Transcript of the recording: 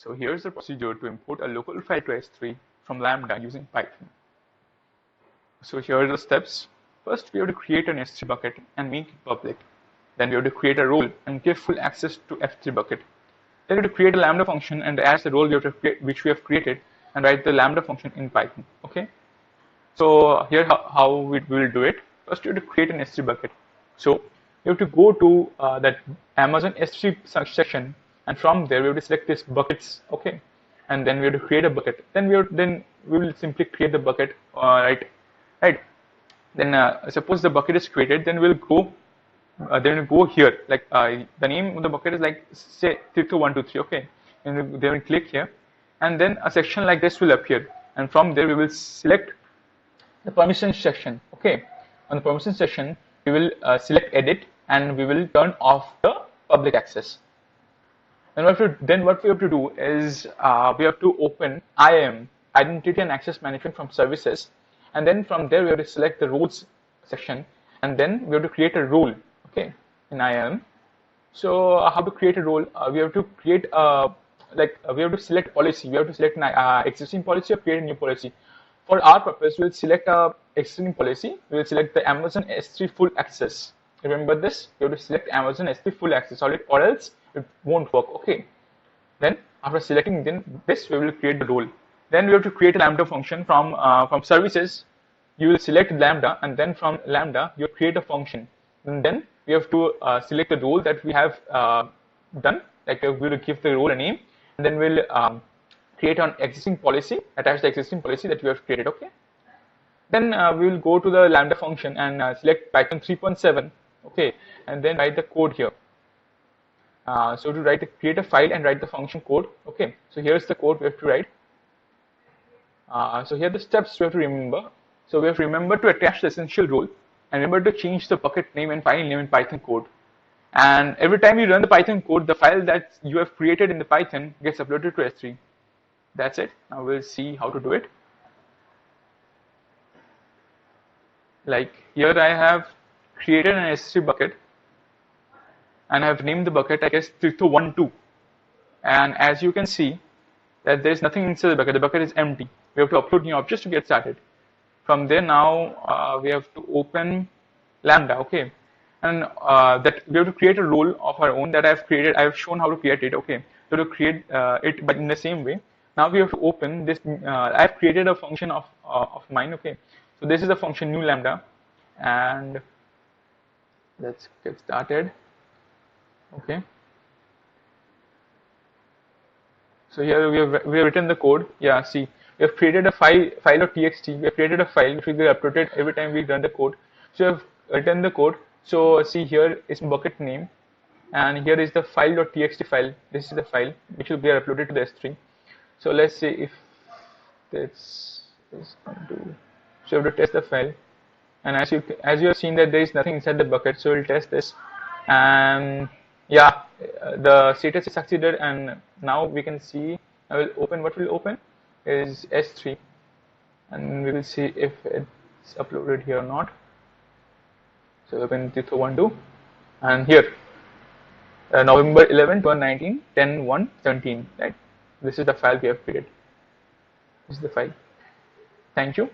So here's the procedure to import a local file to S3 from Lambda using Python. So here are the steps. First, we have to create an S3 bucket and make it public. Then we have to create a role and give full access to S3 bucket. Then we have to create a Lambda function and as the role which we have created and write the Lambda function in Python. Okay. So here how we will do it. First, you have to create an S3 bucket. So you have to go to that Amazon S3 section, and from there we have to select this buckets. Okay, and then we have to create a bucket. Then we will simply create the bucket. Right. Then suppose the bucket is created. Then we'll go. Then we'll go here. Like the name of the bucket is like say Tirtha123. Okay, and then we click here, and then a section like this will appear. And from there we will select the permissions section. Okay, on the permissions section we will select edit and we will turn off the public access. And what we have to do is we have to open IAM, Identity and Access Management from Services, and then from there we have to select the roles section, and then we have to create a role. Okay, in IAM. So how to create a role? We have to create we have to select policy. We have to select an existing policy or create a new policy. For our purpose, we'll select a existing policy. We'll select the Amazon S3 full access. Remember this, you have to select Amazon S3 full access or else it won't work. Okay. Then after selecting this, we will create the role. Then we have to create a Lambda function from services. You will select Lambda, and then from Lambda you create a function. And then we have to select the role that we have done. Like we will give the role a name, and then we'll create an existing policy, attach the existing policy that we have created. Okay. Then we will go to the Lambda function and select Python 3.7. Okay, and then write the code here. So to create a file and write the function code. Okay, so here's the code we have to write. So here are the steps we have to remember. So we have to remember to attach the essential role and remember to change the bucket name and file name in Python code. And every time you run the Python code, the file that you have created in the Python gets uploaded to S3. That's it. Now we'll see how to do it. Like here I have created an S3 bucket and I have named the bucket, I guess, Tirtha12. And as you can see that there is nothing inside the bucket is empty. We have to upload new objects to get started. From there now we have to open Lambda. Okay, and that we have to create a role of our own that I have created. I have shown how to create it. Okay, so to create it, but in the same way, now we have to open this. I have created a function of mine. Okay, so this is the function new Lambda, and let's get started. Okay, so here we have written the code. Yeah, see, we have created a file.txt. We have created a file which will be uploaded every time we run the code. So we have written the code. So see, here is bucket name, and here is the file.txt file. This is the file which will be uploaded to the S3. So let's see if this is going to. So we have to test the file, and as you have seen that there is nothing inside the bucket. So we'll test this, and yeah, the status is succeeded, and now we can see. I will open. What will open is S3, and we will see if it's uploaded here or not. So open Tirtha12, and here November 11, 2019, 10/1/17. Right. This is the file we have created. This is the file. Thank you.